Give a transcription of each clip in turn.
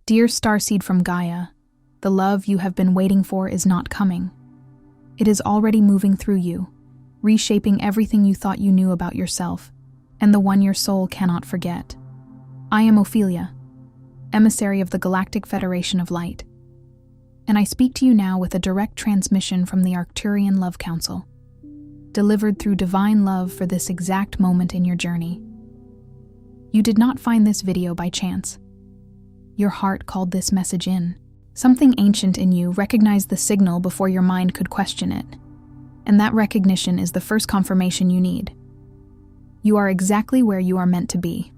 Dear starseed from Gaia, the love you have been waiting for is not coming. It is already moving through you, reshaping everything you thought you knew about yourself, and the one your soul cannot forget. I am Ophelia, emissary of the Galactic Federation of Light, and I speak to you now with a direct transmission from the Arcturian Love Council, delivered through divine love for this exact moment in your journey. You did not find this video by chance. Your heart called this message in. Something ancient in you recognized the signal before your mind could question it, and that recognition is the first confirmation you need. You are exactly where you are meant to be.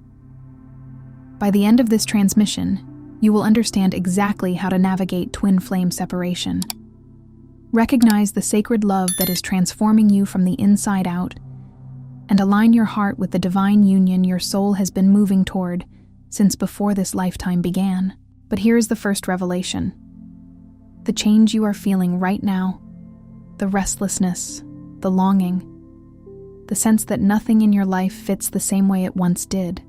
By the end of this transmission, you will understand exactly how to navigate twin flame separation. Recognize the sacred love that is transforming you from the inside out, and align your heart with the divine union your soul has been moving toward since before this lifetime began. But here is the first revelation. The change you are feeling right now, the restlessness, the longing, the sense that nothing in your life fits the same way it once did.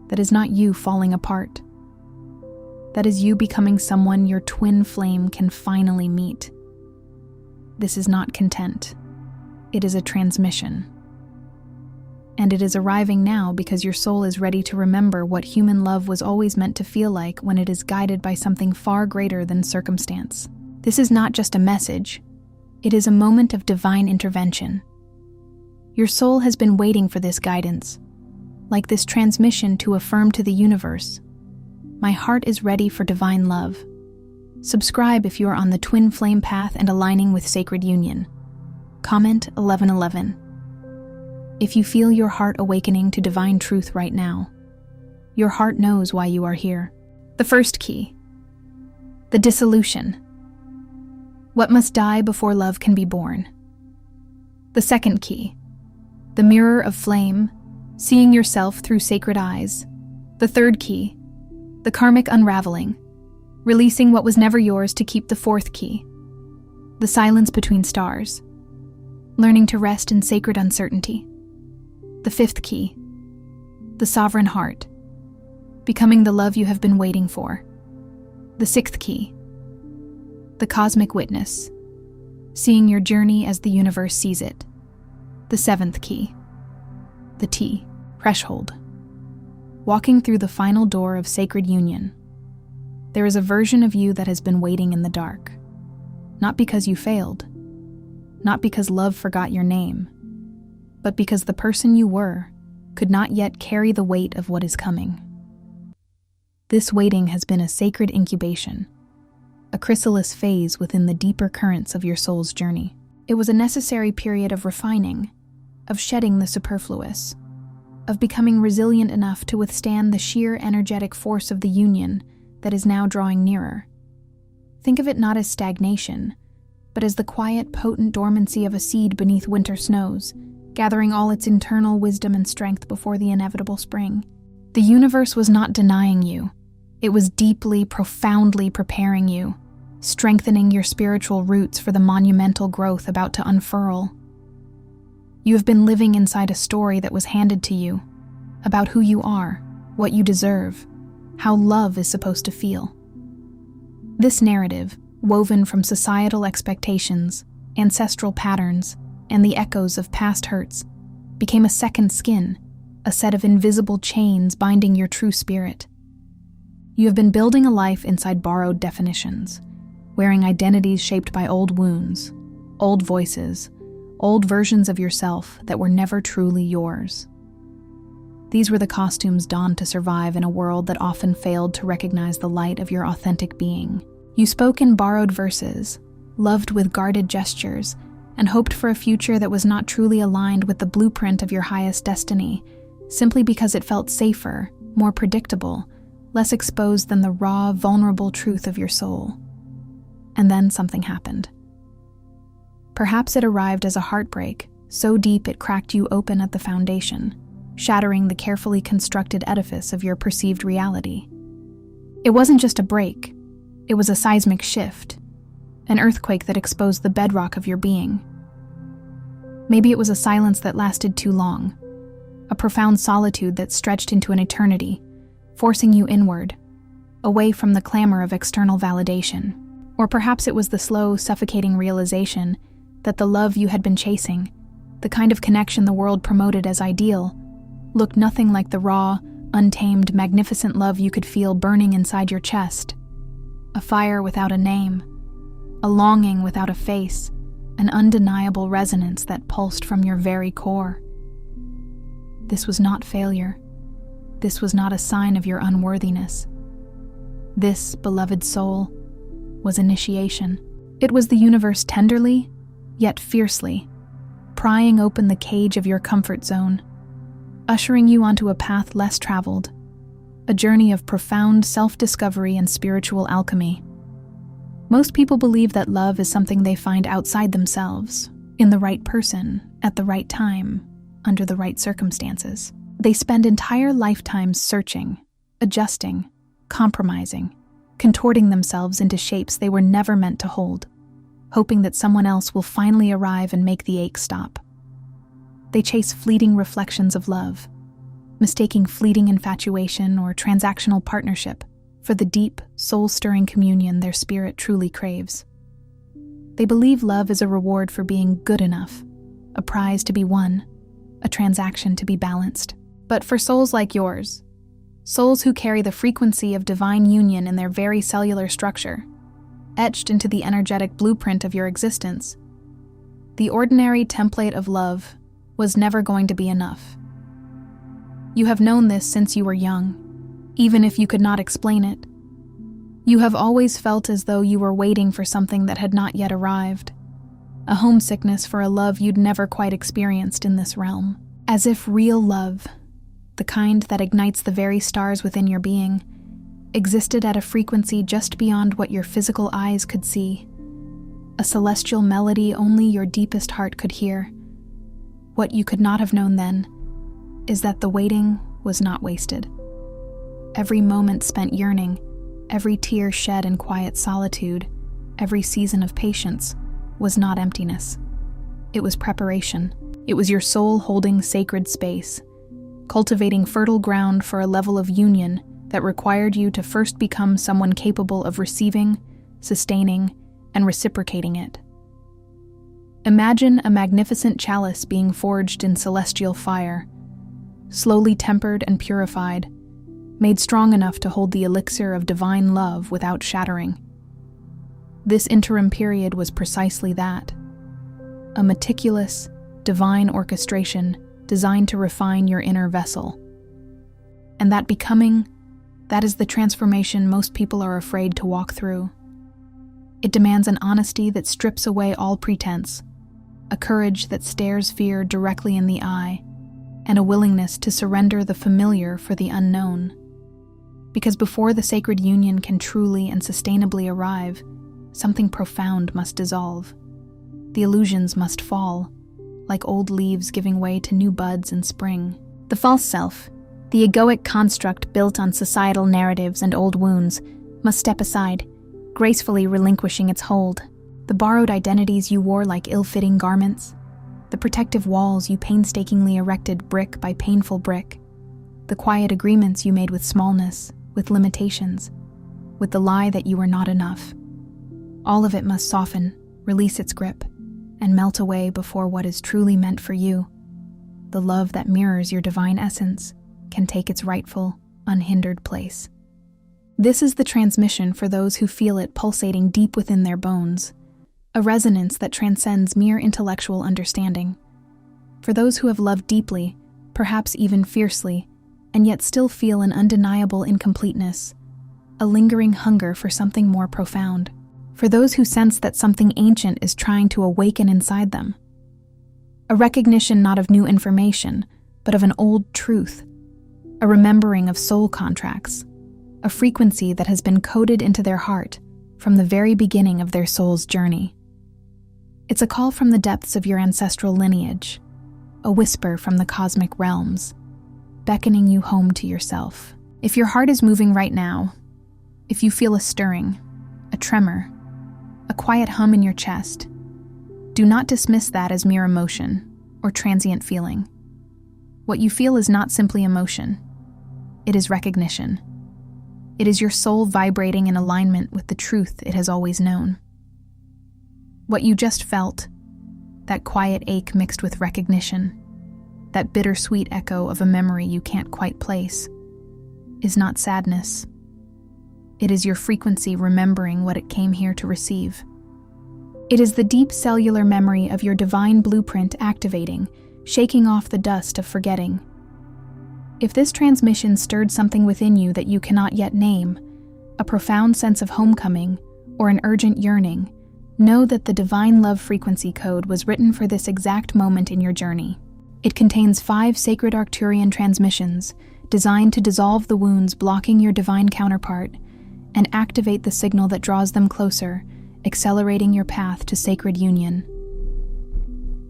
That is not you falling apart. That is you becoming someone your twin flame can finally meet. This is not content. It is a transmission. And it is arriving now because your soul is ready to remember what human love was always meant to feel like when it is guided by something far greater than circumstance. This is not just a message. It is a moment of divine intervention. Your soul has been waiting for this guidance, like this transmission to affirm to the universe, my heart is ready for divine love. Subscribe if you are on the twin flame path and aligning with sacred union. Comment 1111. If you feel your heart awakening to divine truth right now, your heart knows why you are here. The first key, the dissolution. What must die before love can be born? The second key, the mirror of flame, seeing yourself through sacred eyes. The third key, the karmic unraveling, releasing what was never yours to keep. The fourth key, the silence between stars, learning to rest in sacred uncertainty. The fifth key, the sovereign heart, becoming the love you have been waiting for. The sixth key, the cosmic witness, seeing your journey as the universe sees it. The seventh key, the T, threshold, walking through the final door of sacred union. There is a version of you that has been waiting in the dark, not because you failed, not because love forgot your name, but because the person you were could not yet carry the weight of what is coming. This waiting has been a sacred incubation, a chrysalis phase within the deeper currents of your soul's journey. It was a necessary period of refining, of shedding the superfluous, of becoming resilient enough to withstand the sheer energetic force of the union that is now drawing nearer. Think of it not as stagnation, but as the quiet, potent dormancy of a seed beneath winter snows, gathering all its internal wisdom and strength before the inevitable spring. The universe was not denying you. It was deeply, profoundly preparing you, strengthening your spiritual roots for the monumental growth about to unfurl. You have been living inside a story that was handed to you, about who you are, what you deserve, how love is supposed to feel. This narrative, woven from societal expectations, ancestral patterns, and the echoes of past hurts, became a second skin, a set of invisible chains binding your true spirit. You have been building a life inside borrowed definitions, wearing identities shaped by old wounds, old voices, old versions of yourself that were never truly yours. These were the costumes donned to survive in a world that often failed to recognize the light of your authentic being. You spoke in borrowed verses, loved with guarded gestures, and hoped for a future that was not truly aligned with the blueprint of your highest destiny, simply because it felt safer, more predictable, less exposed than the raw, vulnerable truth of your soul. And then something happened. Perhaps it arrived as a heartbreak, so deep it cracked you open at the foundation, shattering the carefully constructed edifice of your perceived reality. It wasn't just a break, it was a seismic shift, an earthquake that exposed the bedrock of your being. Maybe it was a silence that lasted too long, a profound solitude that stretched into an eternity, forcing you inward, away from the clamor of external validation. Or perhaps it was the slow, suffocating realization that the love you had been chasing, the kind of connection the world promoted as ideal, looked nothing like the raw, untamed, magnificent love you could feel burning inside your chest. A fire without a name, a longing without a face, an undeniable resonance that pulsed from your very core. This was not failure. This was not a sign of your unworthiness. This, beloved soul, was initiation. It was the universe tenderly, yet fiercely, prying open the cage of your comfort zone, ushering you onto a path less traveled, a journey of profound self-discovery and spiritual alchemy. Most people believe that love is something they find outside themselves, in the right person, at the right time, under the right circumstances. They spend entire lifetimes searching, adjusting, compromising, contorting themselves into shapes they were never meant to hold, hoping that someone else will finally arrive and make the ache stop. They chase fleeting reflections of love, mistaking fleeting infatuation or transactional partnership for the deep, soul-stirring communion their spirit truly craves. They believe love is a reward for being good enough, a prize to be won, a transaction to be balanced. But for souls like yours, souls who carry the frequency of divine union in their very cellular structure, etched into the energetic blueprint of your existence, the ordinary template of love was never going to be enough. You have known this since you were young, even if you could not explain it. You have always felt as though you were waiting for something that had not yet arrived, a homesickness for a love you'd never quite experienced in this realm. As if real love, the kind that ignites the very stars within your being, existed at a frequency just beyond what your physical eyes could see, a celestial melody only your deepest heart could hear. What you could not have known then is that the waiting was not wasted. Every moment spent yearning, every tear shed in quiet solitude, every season of patience was not emptiness. It was preparation. It was your soul holding sacred space, cultivating fertile ground for a level of union that required you to first become someone capable of receiving, sustaining, and reciprocating it. Imagine a magnificent chalice being forged in celestial fire, slowly tempered and purified, made strong enough to hold the elixir of divine love without shattering. This interim period was precisely that, a meticulous, divine orchestration designed to refine your inner vessel. And that becoming, that is the transformation most people are afraid to walk through. It demands an honesty that strips away all pretense, a courage that stares fear directly in the eye, and a willingness to surrender the familiar for the unknown. Because before the sacred union can truly and sustainably arrive, something profound must dissolve. The illusions must fall, like old leaves giving way to new buds in spring. The false self, the egoic construct built on societal narratives and old wounds, must step aside, gracefully relinquishing its hold. The borrowed identities you wore like ill-fitting garments, the protective walls you painstakingly erected brick by painful brick, the quiet agreements you made with smallness, with limitations, with the lie that you were not enough. All of it must soften, release its grip, and melt away before what is truly meant for you, the love that mirrors your divine essence, can take its rightful, unhindered place. This is the transmission for those who feel it pulsating deep within their bones, a resonance that transcends mere intellectual understanding. For those who have loved deeply, perhaps even fiercely, and yet still feel an undeniable incompleteness, a lingering hunger for something more profound. For those who sense that something ancient is trying to awaken inside them. A recognition not of new information, but of an old truth, a remembering of soul contracts, a frequency that has been coded into their heart from the very beginning of their soul's journey. It's a call from the depths of your ancestral lineage, a whisper from the cosmic realms, beckoning you home to yourself. If your heart is moving right now, if you feel a stirring, a tremor, a quiet hum in your chest, do not dismiss that as mere emotion or transient feeling. What you feel is not simply emotion. It is recognition. It is your soul vibrating in alignment with the truth it has always known. What you just felt, that quiet ache mixed with recognition, that bittersweet echo of a memory you can't quite place, is not sadness. It is your frequency remembering what it came here to receive. It is the deep cellular memory of your divine blueprint activating, shaking off the dust of forgetting. If this transmission stirred something within you that you cannot yet name, a profound sense of homecoming, or an urgent yearning, know that the divine love frequency code was written for this exact moment in your journey. It contains 5 sacred Arcturian transmissions designed to dissolve the wounds blocking your divine counterpart and activate the signal that draws them closer, accelerating your path to sacred union.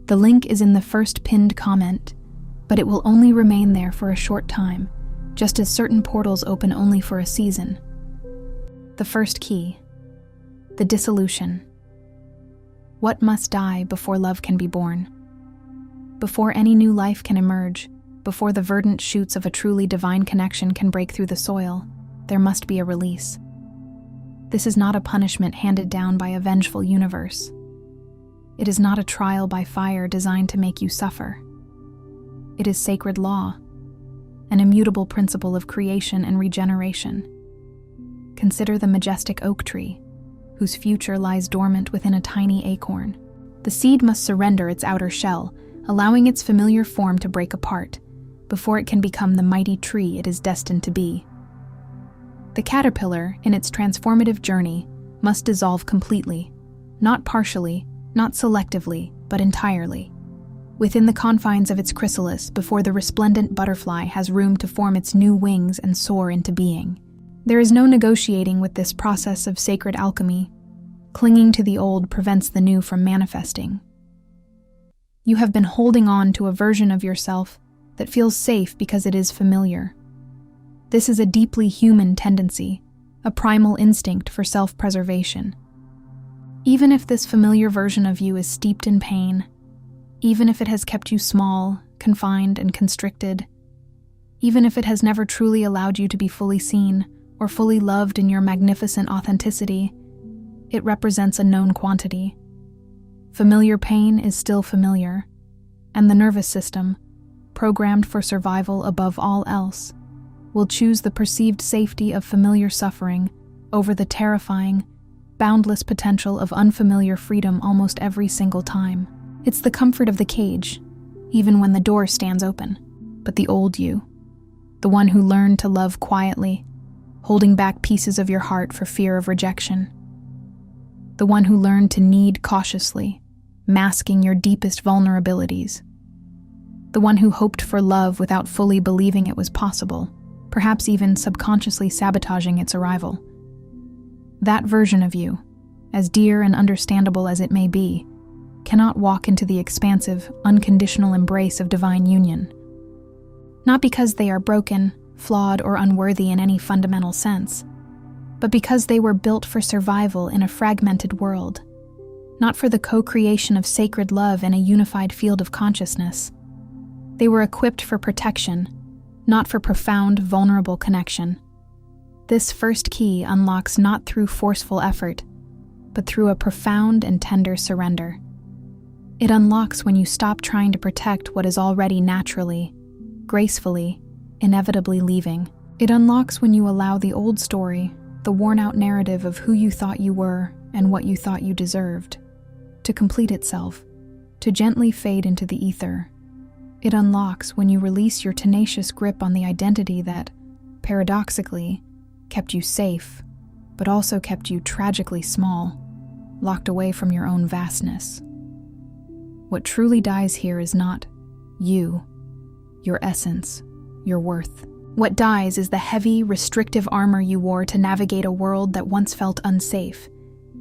The link is in the first pinned comment, but it will only remain there for a short time, just as certain portals open only for a season. The first key, the dissolution. What must die before love can be born? Before any new life can emerge, before the verdant shoots of a truly divine connection can break through the soil, there must be a release. This is not a punishment handed down by a vengeful universe. It is not a trial by fire designed to make you suffer. It is sacred law, an immutable principle of creation and regeneration. Consider the majestic oak tree, whose future lies dormant within a tiny acorn. The seed must surrender its outer shell, allowing its familiar form to break apart, before it can become the mighty tree it is destined to be. The caterpillar, in its transformative journey, must dissolve completely, not partially, not selectively, but entirely, within the confines of its chrysalis before the resplendent butterfly has room to form its new wings and soar into being. There is no negotiating with this process of sacred alchemy. Clinging to the old prevents the new from manifesting. You have been holding on to a version of yourself that feels safe because it is familiar. This is a deeply human tendency, a primal instinct for self-preservation. Even if this familiar version of you is steeped in pain, even if it has kept you small, confined, and constricted, even if it has never truly allowed you to be fully seen or fully loved in your magnificent authenticity, it represents a known quantity. Familiar pain is still familiar, and the nervous system, programmed for survival above all else, will choose the perceived safety of familiar suffering over the terrifying, boundless potential of unfamiliar freedom almost every single time. It's the comfort of the cage, even when the door stands open. But the old you, the one who learned to love quietly, holding back pieces of your heart for fear of rejection, the one who learned to need cautiously, masking your deepest vulnerabilities, the one who hoped for love without fully believing it was possible, perhaps even subconsciously sabotaging its arrival. That version of you, as dear and understandable as it may be, cannot walk into the expansive, unconditional embrace of divine union. Not because they are broken, flawed, or unworthy in any fundamental sense, but because they were built for survival in a fragmented world, not for the co-creation of sacred love in a unified field of consciousness. They were equipped for protection, not for profound, vulnerable connection. This first key unlocks not through forceful effort, but through a profound and tender surrender. It unlocks when you stop trying to protect what is already naturally, gracefully, inevitably leaving. It unlocks when you allow the old story, the worn-out narrative of who you thought you were and what you thought you deserved, to complete itself, to gently fade into the ether. It unlocks when you release your tenacious grip on the identity that, paradoxically, kept you safe, but also kept you tragically small, locked away from your own vastness. What truly dies here is not you, your essence, your worth. What dies is the heavy, restrictive armor you wore to navigate a world that once felt unsafe,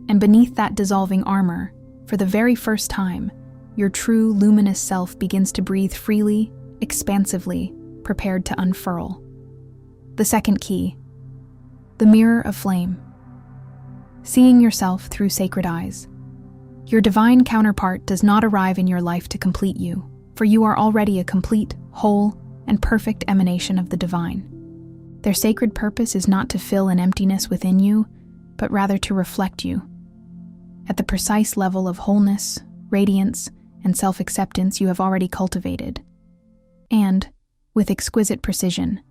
and beneath that dissolving armor, for the very first time, your true, luminous self begins to breathe freely, expansively, prepared to unfurl. The second key, the mirror of flame. Seeing yourself through sacred eyes. Your divine counterpart does not arrive in your life to complete you, for you are already a complete, whole, and perfect emanation of the divine. Their sacred purpose is not to fill an emptiness within you, but rather to reflect you. At the precise level of wholeness, radiance, and self-acceptance you have already cultivated. And, with exquisite precision,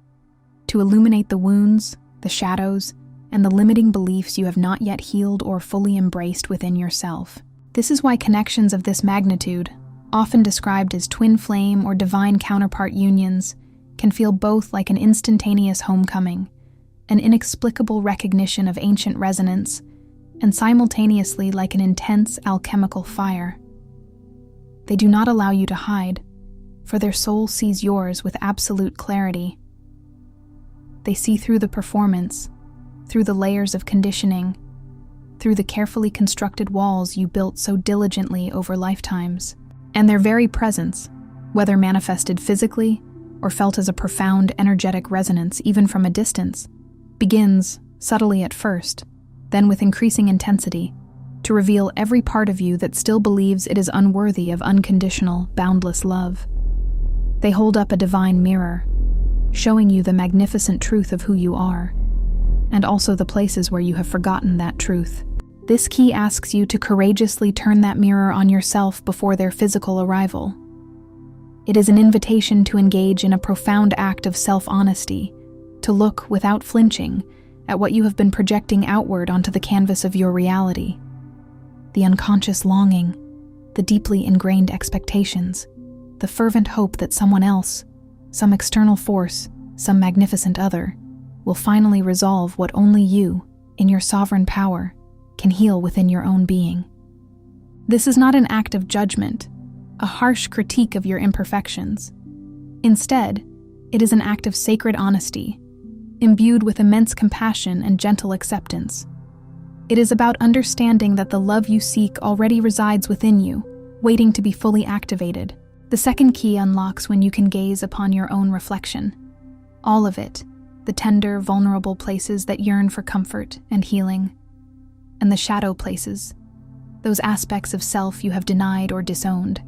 to illuminate the wounds, the shadows, and the limiting beliefs you have not yet healed or fully embraced within yourself. This is why connections of this magnitude, often described as twin flame or divine counterpart unions, can feel both like an instantaneous homecoming, an inexplicable recognition of ancient resonance, and simultaneously like an intense alchemical fire. They do not allow you to hide, for their soul sees yours with absolute clarity. They see through the performance, through the layers of conditioning, through the carefully constructed walls you built so diligently over lifetimes. And their very presence, whether manifested physically or felt as a profound energetic resonance even from a distance, begins, subtly at first, then with increasing intensity, to reveal every part of you that still believes it is unworthy of unconditional, boundless love. They hold up a divine mirror, showing you the magnificent truth of who you are, and also the places where you have forgotten that truth. This key asks you to courageously turn that mirror on yourself before their physical arrival. It is an invitation to engage in a profound act of self-honesty, to look without flinching at what you have been projecting outward onto the canvas of your reality. The unconscious longing, the deeply ingrained expectations, the fervent hope that someone else, some external force, some magnificent other, will finally resolve what only you, in your sovereign power, can heal within your own being. This is not an act of judgment, a harsh critique of your imperfections. Instead, it is an act of sacred honesty, imbued with immense compassion and gentle acceptance. It is about understanding that the love you seek already resides within you, waiting to be fully activated. The second key unlocks when you can gaze upon your own reflection. All of it, the tender, vulnerable places that yearn for comfort and healing, and the shadow places, those aspects of self you have denied or disowned,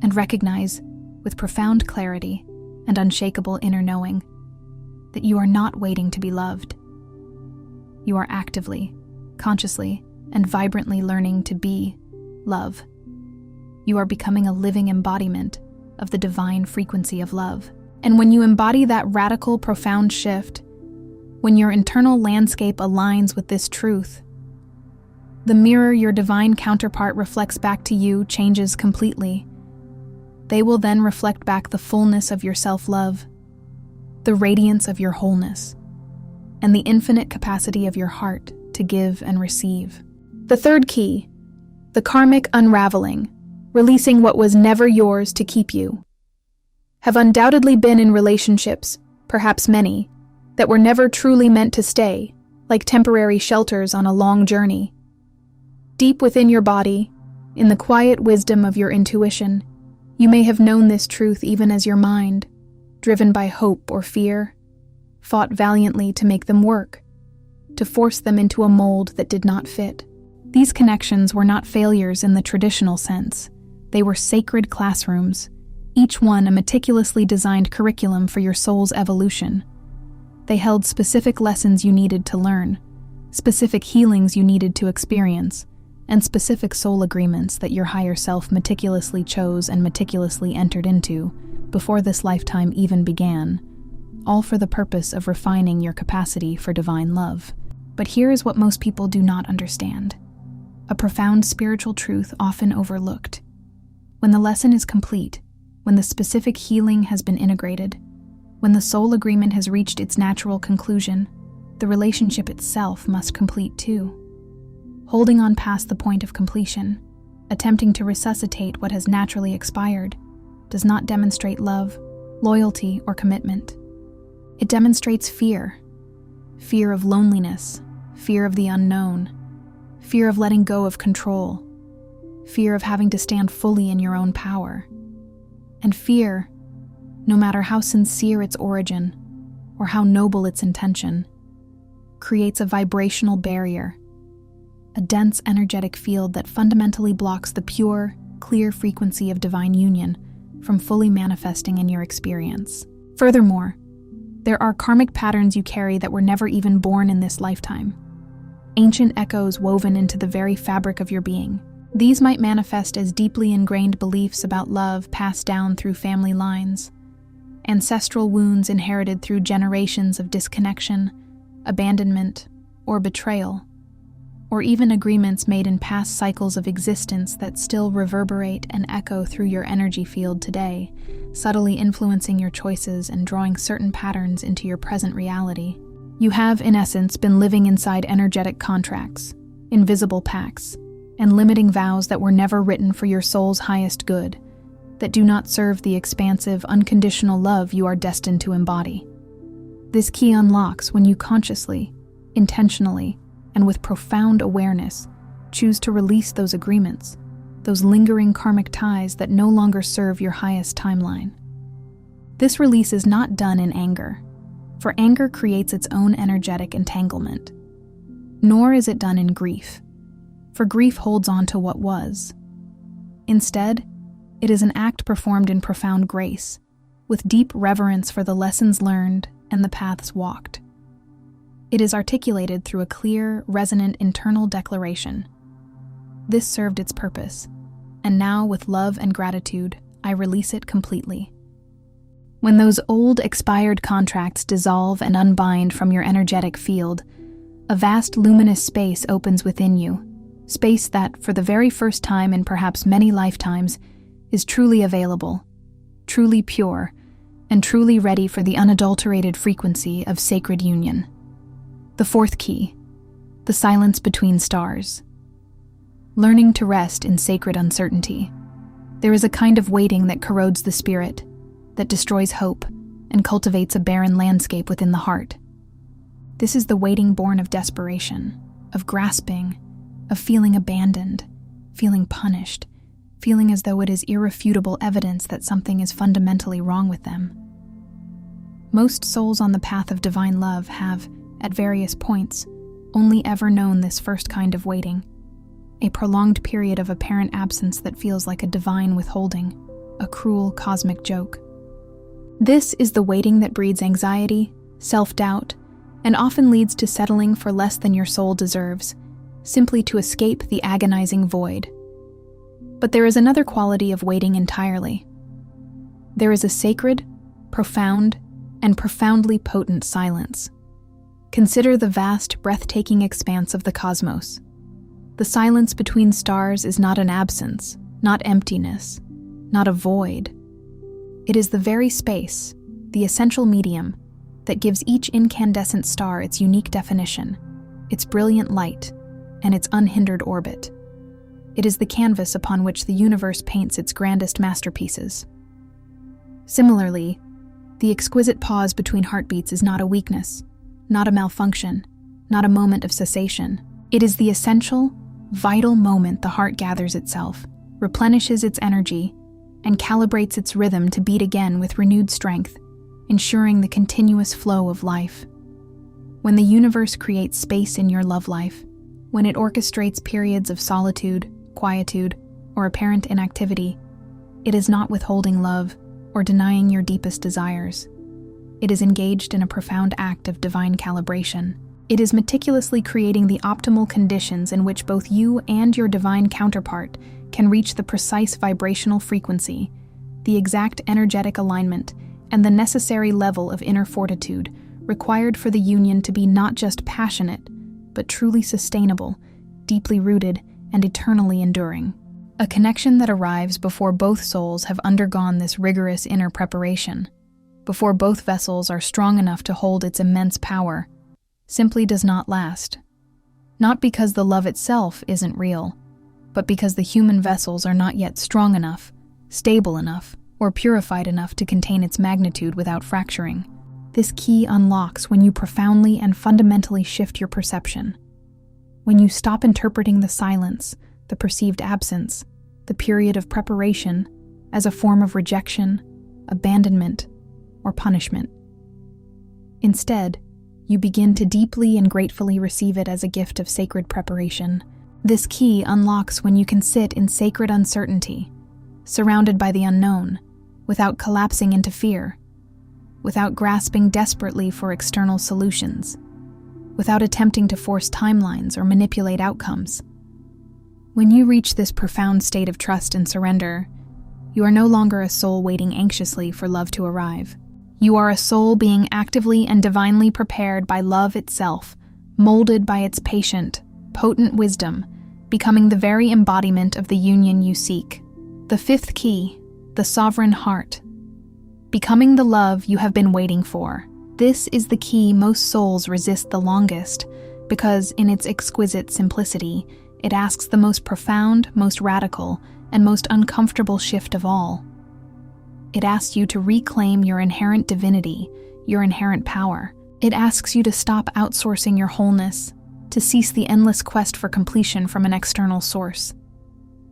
and recognize, with profound clarity and unshakable inner knowing, that you are not waiting to be loved. You are actively, consciously, and vibrantly learning to be love. You are becoming a living embodiment of the divine frequency of love. And when you embody that radical, profound shift, when your internal landscape aligns with this truth, the mirror your divine counterpart reflects back to you changes completely. They will then reflect back the fullness of your self-love, the radiance of your wholeness, and the infinite capacity of your heart to give and receive. The third key, the karmic unraveling, releasing what was never yours to keep you. Have undoubtedly been in relationships, perhaps many, that were never truly meant to stay, like temporary shelters on a long journey. Deep within your body, in the quiet wisdom of your intuition, you may have known this truth even as your mind, driven by hope or fear, fought valiantly to make them work, to force them into a mold that did not fit. These connections were not failures in the traditional sense. They were sacred classrooms, each one a meticulously designed curriculum for your soul's evolution. They held specific lessons you needed to learn, specific healings you needed to experience, and specific soul agreements that your higher self meticulously chose and meticulously entered into before this lifetime even began, all for the purpose of refining your capacity for divine love. But here is what most people do not understand, a profound spiritual truth often overlooked. When the lesson is complete, when the specific healing has been integrated, when the soul agreement has reached its natural conclusion, the relationship itself must complete too. Holding on past the point of completion, attempting to resuscitate what has naturally expired, does not demonstrate love, loyalty, or commitment. It demonstrates fear. Fear of loneliness, fear of the unknown, fear of letting go of control, fear of having to stand fully in your own power. And fear, no matter how sincere its origin or how noble its intention, creates a vibrational barrier, a dense energetic field that fundamentally blocks the pure, clear frequency of divine union from fully manifesting in your experience. Furthermore, There are karmic patterns you carry that were never even born in this lifetime. Ancient echoes woven into the very fabric of your being. These might manifest as deeply ingrained beliefs about love passed down through family lines, ancestral wounds inherited through generations of disconnection, abandonment, or betrayal, or even agreements made in past cycles of existence that still reverberate and echo through your energy field today, subtly influencing your choices and drawing certain patterns into your present reality. You have, in essence, been living inside energetic contracts, invisible pacts, and limiting vows that were never written for your soul's highest good, that do not serve the expansive, unconditional love you are destined to embody. This key unlocks when you consciously, intentionally, and with profound awareness, choose to release those agreements, those lingering karmic ties that no longer serve your highest timeline. This release is not done in anger, for anger creates its own energetic entanglement. Nor is it done in grief, for grief holds on to what was. Instead, it is an act performed in profound grace, with deep reverence for the lessons learned and the paths walked. It is articulated through a clear, resonant internal declaration. This served its purpose, and now with love and gratitude, I release it completely. When those old, expired contracts dissolve and unbind from your energetic field, a vast luminous space opens within you, space that, for the very first time in perhaps many lifetimes, is truly available, truly pure, and truly ready for the unadulterated frequency of sacred union. The fourth key, the silence between stars. Learning to rest in sacred uncertainty. There is a kind of waiting that corrodes the spirit, that destroys hope, and cultivates a barren landscape within the heart. This is the waiting born of desperation, of grasping, of feeling abandoned, feeling punished, feeling as though it is irrefutable evidence that something is fundamentally wrong with them. Most souls on the path of divine love have, at various points, only ever known this first kind of waiting, a prolonged period of apparent absence that feels like a divine withholding, a cruel cosmic joke. This is the waiting that breeds anxiety, self-doubt, and often leads to settling for less than your soul deserves, simply to escape the agonizing void. But there is another quality of waiting entirely. There is a sacred, profound, and profoundly potent silence. Consider the vast, breathtaking expanse of the cosmos. The silence between stars is not an absence, not emptiness, not a void. It is the very space, the essential medium, that gives each incandescent star its unique definition, its brilliant light, and its unhindered orbit. It is the canvas upon which the universe paints its grandest masterpieces. Similarly, the exquisite pause between heartbeats is not a weakness, not a malfunction, not a moment of cessation. It is the essential, vital moment the heart gathers itself, replenishes its energy, and calibrates its rhythm to beat again with renewed strength, ensuring the continuous flow of life. When the universe creates space in your love life, when it orchestrates periods of solitude, quietude, or apparent inactivity, it is not withholding love or denying your deepest desires. It is engaged in a profound act of divine calibration. It is meticulously creating the optimal conditions in which both you and your divine counterpart can reach the precise vibrational frequency, the exact energetic alignment, and the necessary level of inner fortitude required for the union to be not just passionate, but truly sustainable, deeply rooted, and eternally enduring. A connection that arrives before both souls have undergone this rigorous inner preparation, before both vessels are strong enough to hold its immense power, simply does not last. Not because the love itself isn't real, but because the human vessels are not yet strong enough, stable enough, or purified enough to contain its magnitude without fracturing. This key unlocks when you profoundly and fundamentally shift your perception. When you stop interpreting the silence, the perceived absence, the period of preparation, as a form of rejection, abandonment, or punishment. Instead, you begin to deeply and gratefully receive it as a gift of sacred preparation. This key unlocks when you can sit in sacred uncertainty, surrounded by the unknown, without collapsing into fear. without grasping desperately for external solutions, without attempting to force timelines or manipulate outcomes. When you reach this profound state of trust and surrender, you are no longer a soul waiting anxiously for love to arrive. You are a soul being actively and divinely prepared by love itself, molded by its patient, potent wisdom, becoming the very embodiment of the union you seek. The fifth key, the sovereign heart. Becoming the love you have been waiting for. This is the key most souls resist the longest, because in its exquisite simplicity, it asks the most profound, most radical, and most uncomfortable shift of all. It asks you to reclaim your inherent divinity, your inherent power. It asks you to stop outsourcing your wholeness, to cease the endless quest for completion from an external source.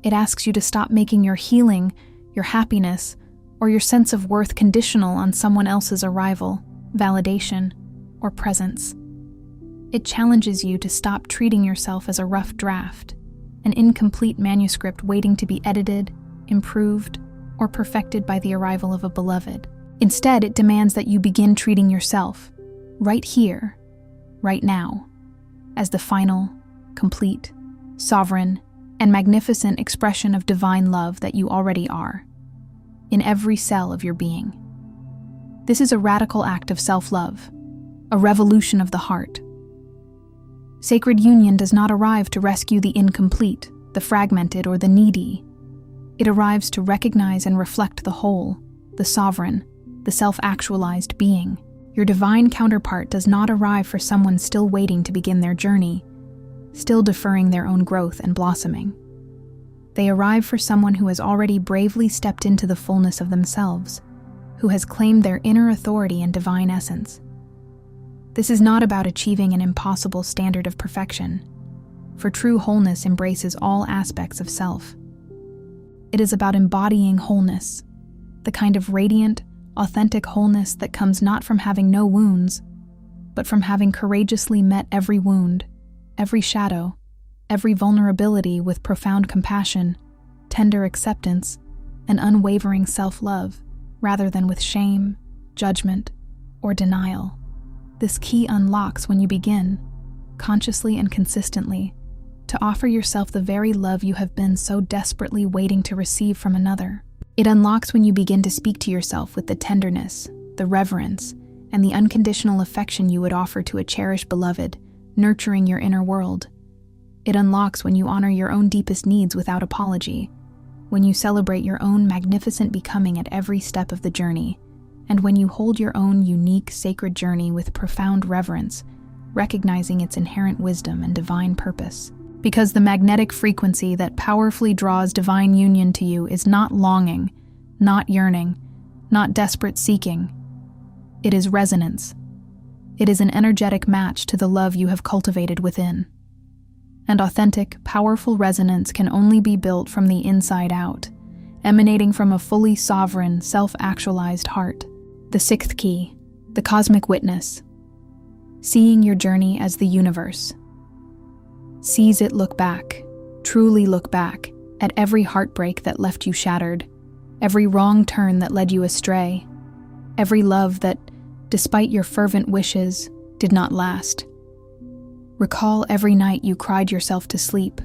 It asks you to stop making your healing, your happiness, or your sense of worth conditional on someone else's arrival, validation, or presence. It challenges you to stop treating yourself as a rough draft, an incomplete manuscript waiting to be edited, improved, or perfected by the arrival of a beloved. Instead, it demands that you begin treating yourself, right here, right now, as the final, complete, sovereign, and magnificent expression of divine love that you already are, in every cell of your being. This is a radical act of self-love, a revolution of the heart. Sacred union does not arrive to rescue the incomplete, the fragmented, or the needy. It arrives to recognize and reflect the whole, the sovereign, the self-actualized being. Your divine counterpart does not arrive for someone still waiting to begin their journey, still deferring their own growth and blossoming. They arrive for someone who has already bravely stepped into the fullness of themselves, who has claimed their inner authority and divine essence. This is not about achieving an impossible standard of perfection, for true wholeness embraces all aspects of self. It is about embodying wholeness, the kind of radiant, authentic wholeness that comes not from having no wounds, but from having courageously met every wound, every shadow, every vulnerability with profound compassion, tender acceptance, and unwavering self-love, rather than with shame, judgment, or denial. This key unlocks when you begin, consciously and consistently, to offer yourself the very love you have been so desperately waiting to receive from another. It unlocks when you begin to speak to yourself with the tenderness, the reverence, and the unconditional affection you would offer to a cherished beloved, nurturing your inner world. It unlocks when you honor your own deepest needs without apology, when you celebrate your own magnificent becoming at every step of the journey, and when you hold your own unique, sacred journey with profound reverence, recognizing its inherent wisdom and divine purpose. Because the magnetic frequency that powerfully draws divine union to you is not longing, not yearning, not desperate seeking. It is resonance. It is an energetic match to the love you have cultivated within. And authentic, powerful resonance can only be built from the inside out, emanating from a fully sovereign, self-actualized heart. The sixth key, the cosmic witness. Seeing your journey as the universe. Seize it, look back, truly look back, at every heartbreak that left you shattered, every wrong turn that led you astray, every love that, despite your fervent wishes, did not last. Recall every night you cried yourself to sleep,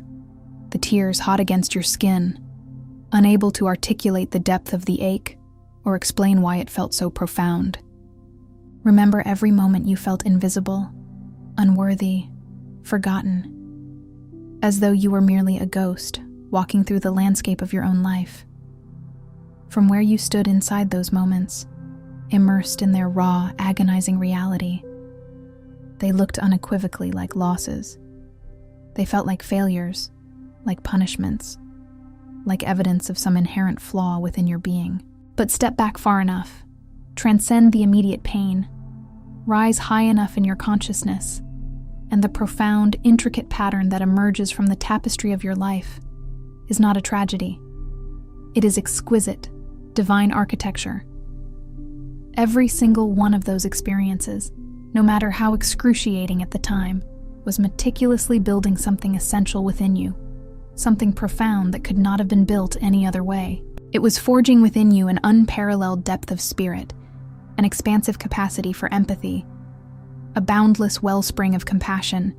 the tears hot against your skin, unable to articulate the depth of the ache or explain why it felt so profound. Remember every moment you felt invisible, unworthy, forgotten, as though you were merely a ghost walking through the landscape of your own life. From where you stood inside those moments, immersed in their raw, agonizing reality, they looked unequivocally like losses. They felt like failures, like punishments, like evidence of some inherent flaw within your being. But step back far enough, transcend the immediate pain, rise high enough in your consciousness, and the profound, intricate pattern that emerges from the tapestry of your life is not a tragedy. It is exquisite, divine architecture. Every single one of those experiences, no matter how excruciating at the time, was meticulously building something essential within you, something profound that could not have been built any other way. It was forging within you an unparalleled depth of spirit, an expansive capacity for empathy, a boundless wellspring of compassion,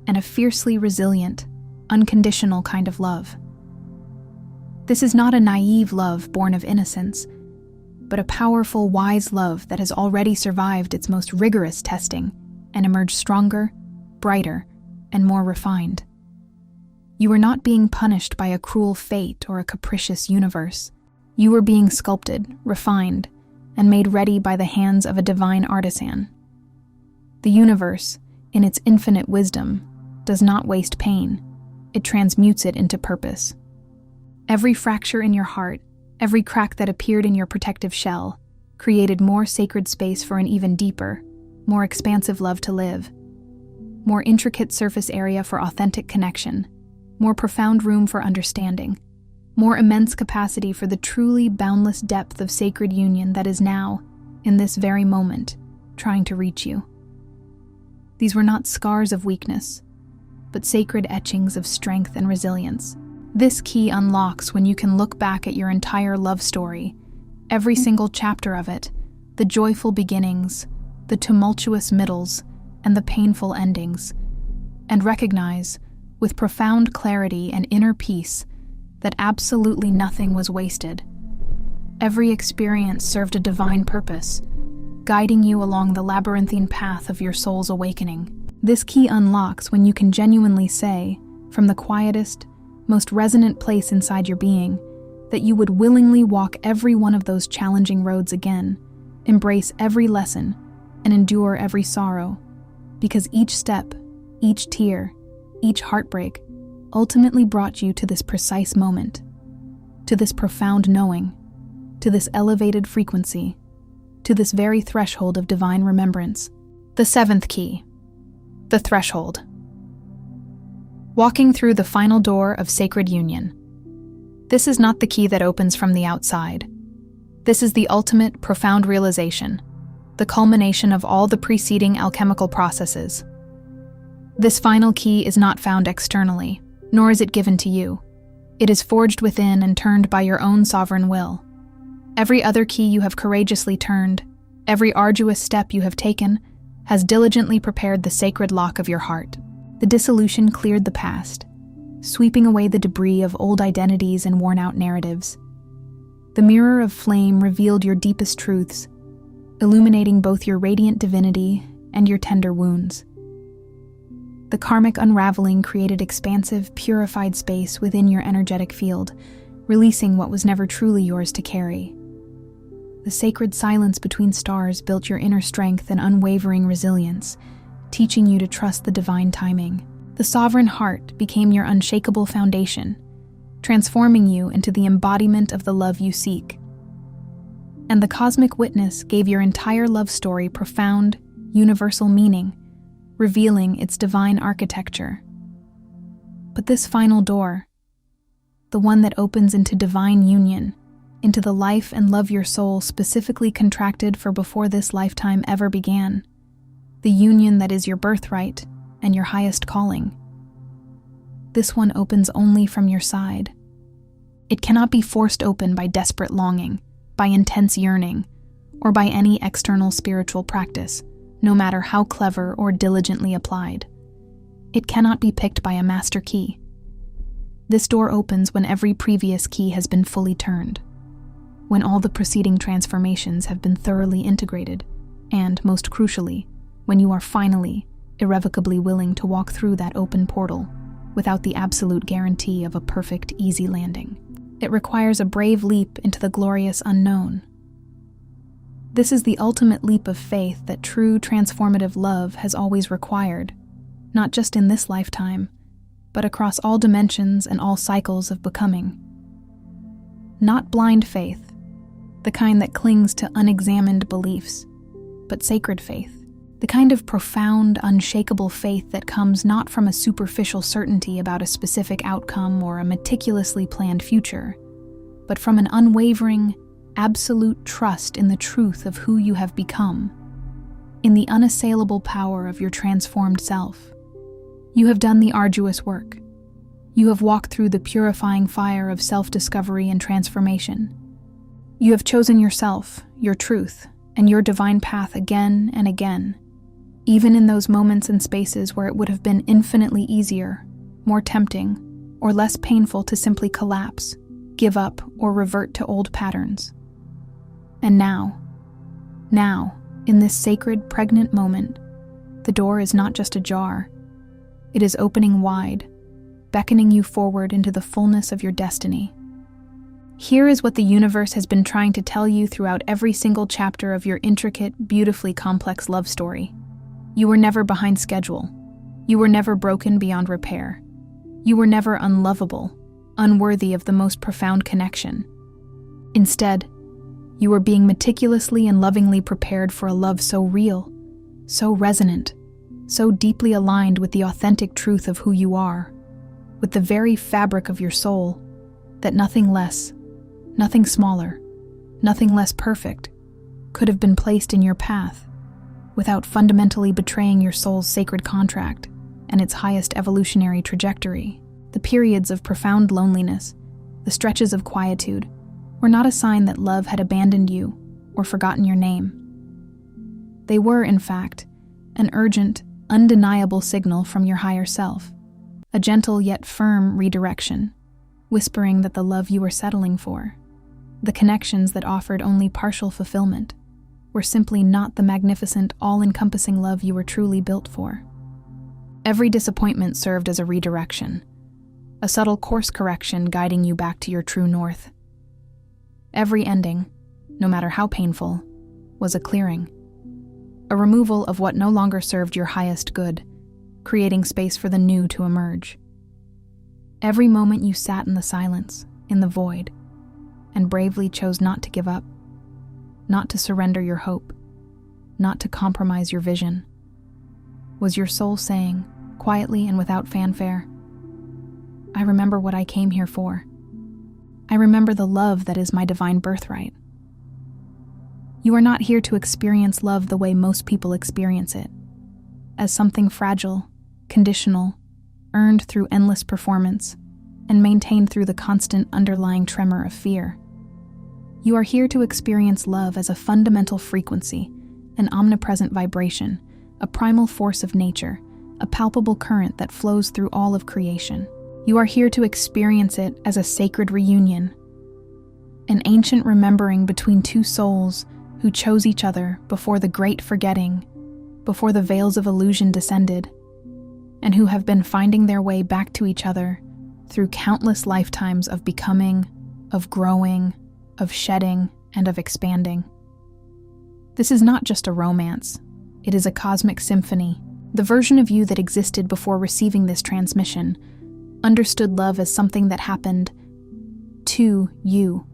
and a fiercely resilient, unconditional kind of love. This is not a naive love born of innocence, but a powerful, wise love that has already survived its most rigorous testing and emerged stronger, brighter, and more refined. You were not being punished by a cruel fate or a capricious universe. You were being sculpted, refined, and made ready by the hands of a divine artisan. The universe, in its infinite wisdom, does not waste pain. It transmutes it into purpose. Every fracture in your heart, every crack that appeared in your protective shell, created more sacred space for an even deeper, more expansive love to live, more intricate surface area for authentic connection, more profound room for understanding, more immense capacity for the truly boundless depth of sacred union that is now, in this very moment, trying to reach you. These were not scars of weakness, but sacred etchings of strength and resilience. This key unlocks when you can look back at your entire love story, every single chapter of it, the joyful beginnings, the tumultuous middles, and the painful endings, and recognize, with profound clarity and inner peace, that absolutely nothing was wasted. Every experience served a divine purpose, guiding you along the labyrinthine path of your soul's awakening. This key unlocks when you can genuinely say, from the quietest, most resonant place inside your being, that you would willingly walk every one of those challenging roads again, embrace every lesson, and endure every sorrow, because each step, each tear, each heartbreak ultimately brought you to this precise moment, to this profound knowing, to this elevated frequency, to this very threshold of divine remembrance. The seventh key, the threshold. Walking through the final door of sacred union. This is not the key that opens from the outside. This is the ultimate, profound realization, the culmination of all the preceding alchemical processes. This final key is not found externally, nor is it given to you. It is forged within and turned by your own sovereign will. Every other key you have courageously turned, every arduous step you have taken, has diligently prepared the sacred lock of your heart. The dissolution cleared the past, sweeping away the debris of old identities and worn-out narratives. The mirror of flame revealed your deepest truths, illuminating both your radiant divinity and your tender wounds. The karmic unraveling created expansive, purified space within your energetic field, releasing what was never truly yours to carry. The sacred silence between stars built your inner strength and unwavering resilience, teaching you to trust the divine timing. The sovereign heart became your unshakable foundation, transforming you into the embodiment of the love you seek. And the cosmic witness gave your entire love story profound, universal meaning, revealing its divine architecture. But this final door, the one that opens into divine union, into the life and love your soul specifically contracted for before this lifetime ever began, the union that is your birthright and your highest calling. This one opens only from your side. It cannot be forced open by desperate longing, by intense yearning, or by any external spiritual practice, no matter how clever or diligently applied. It cannot be picked by a master key. This door opens when every previous key has been fully turned, when all the preceding transformations have been thoroughly integrated, and, most crucially, when you are finally, irrevocably willing to walk through that open portal without the absolute guarantee of a perfect, easy landing. It requires a brave leap into the glorious unknown. This is the ultimate leap of faith that true transformative love has always required, not just in this lifetime, but across all dimensions and all cycles of becoming. Not blind faith, the kind that clings to unexamined beliefs, but sacred faith, the kind of profound, unshakable faith that comes not from a superficial certainty about a specific outcome or a meticulously planned future, but from an unwavering, absolute trust in the truth of who you have become, in the unassailable power of your transformed self. You have done the arduous work. You have walked through the purifying fire of self-discovery and transformation. You have chosen yourself, your truth, and your divine path again and again, even in those moments and spaces where it would have been infinitely easier, more tempting, or less painful to simply collapse, give up, or revert to old patterns. And now, in this sacred, pregnant moment, the door is not just ajar. It is opening wide, beckoning you forward into the fullness of your destiny. Here is what the universe has been trying to tell you throughout every single chapter of your intricate, beautifully complex love story. You were never behind schedule. You were never broken beyond repair. You were never unlovable, unworthy of the most profound connection. Instead, you were being meticulously and lovingly prepared for a love so real, so resonant, so deeply aligned with the authentic truth of who you are, with the very fabric of your soul, that nothing less, nothing smaller, nothing less perfect could have been placed in your path without fundamentally betraying your soul's sacred contract and its highest evolutionary trajectory. The periods of profound loneliness, the stretches of quietude, were not a sign that love had abandoned you or forgotten your name. They were, in fact, an urgent, undeniable signal from your higher self, a gentle yet firm redirection, whispering that the love you were settling for, the connections that offered only partial fulfillment, were simply not the magnificent, all-encompassing love you were truly built for. Every disappointment served as a redirection, a subtle course correction guiding you back to your true north. Every ending, no matter how painful, was a clearing, a removal of what no longer served your highest good, creating space for the new to emerge. Every moment you sat in the silence, in the void, and bravely chose not to give up, not to surrender your hope, not to compromise your vision, was your soul saying, quietly and without fanfare, "I remember what I came here for. I remember the love that is my divine birthright." You are not here to experience love the way most people experience it, as something fragile, conditional, earned through endless performance, and maintained through the constant underlying tremor of fear. You are here to experience love as a fundamental frequency, an omnipresent vibration, a primal force of nature, a palpable current that flows through all of creation. You are here to experience it as a sacred reunion, an ancient remembering between two souls who chose each other before the great forgetting, before the veils of illusion descended, and who have been finding their way back to each other through countless lifetimes of becoming, of growing, of shedding, and of expanding. This is not just a romance, it is a cosmic symphony. The version of you that existed before receiving this transmission understood love as something that happened to you,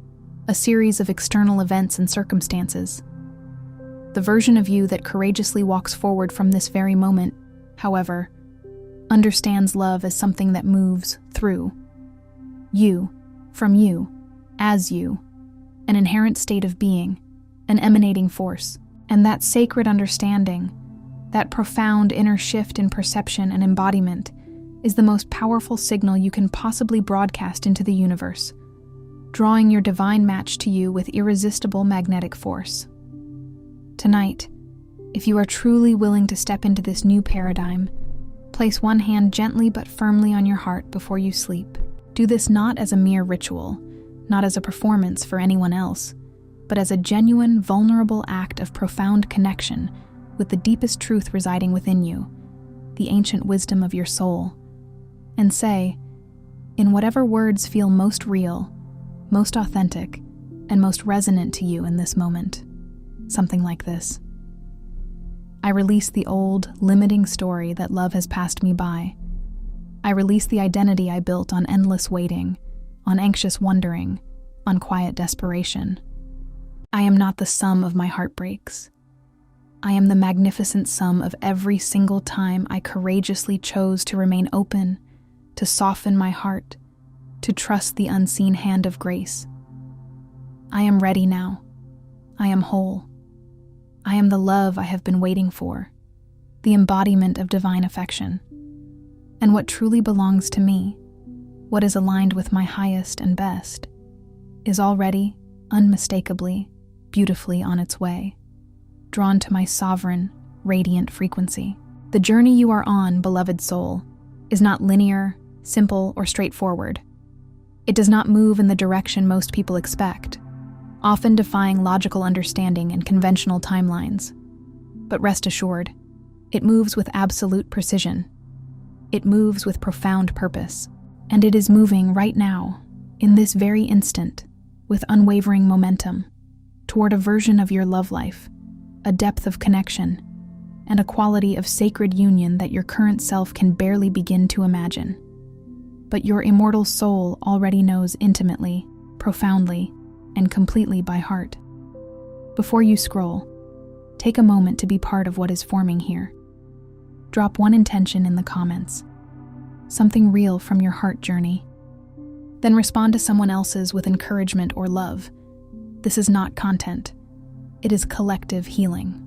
a series of external events and circumstances. The version of you that courageously walks forward from this very moment, however, understands love as something that moves through you, from you, as you, an inherent state of being, an emanating force. And that sacred understanding, that profound inner shift in perception and embodiment, is the most powerful signal you can possibly broadcast into the universe, drawing your divine match to you with irresistible magnetic force. Tonight, if you are truly willing to step into this new paradigm, place one hand gently but firmly on your heart before you sleep. Do this not as a mere ritual, not as a performance for anyone else, but as a genuine, vulnerable act of profound connection with the deepest truth residing within you, the ancient wisdom of your soul. And say, in whatever words feel most real, most authentic, and most resonant to you in this moment, something like this: I release the old, limiting story that love has passed me by. I release the identity I built on endless waiting, on anxious wondering, on quiet desperation. I am not the sum of my heartbreaks. I am the magnificent sum of every single time I courageously chose to remain open, to soften my heart, to trust the unseen hand of grace. I am ready now. I am whole. I am the love I have been waiting for, the embodiment of divine affection. And what truly belongs to me, what is aligned with my highest and best, is already, unmistakably, beautifully on its way. drawn to my sovereign, radiant frequency. The journey you are on, beloved soul, is not linear, simple, or straightforward. It does not move in the direction most people expect, often defying logical understanding and conventional timelines. But rest assured, it moves with absolute precision. It moves with profound purpose, and it is moving right now, in this very instant, with unwavering momentum, toward a version of your love life, a depth of connection, and a quality of sacred union that your current self can barely begin to imagine. But your immortal soul already knows intimately, profoundly, and completely by heart. Before you scroll, take a moment to be part of what is forming here. Drop one intention in the comments, something real from your heart journey. Then respond to someone else's with encouragement or love. This is not content. It is collective healing.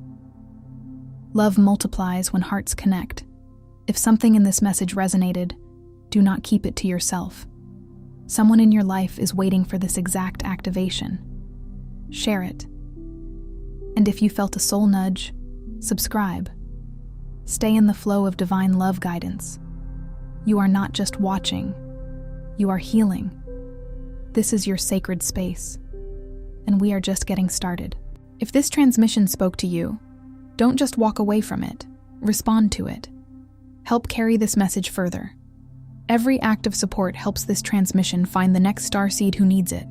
Love multiplies when hearts connect. If something in this message resonated, do not keep it to yourself. Someone in your life is waiting for this exact activation. Share it. And if you felt a soul nudge, subscribe. Stay in the flow of divine love guidance. You are not just watching, you are healing. This is your sacred space, and we are just getting started. If this transmission spoke to you, don't just walk away from it, respond to it. Help carry this message further. Every act of support helps this transmission find the next starseed who needs it.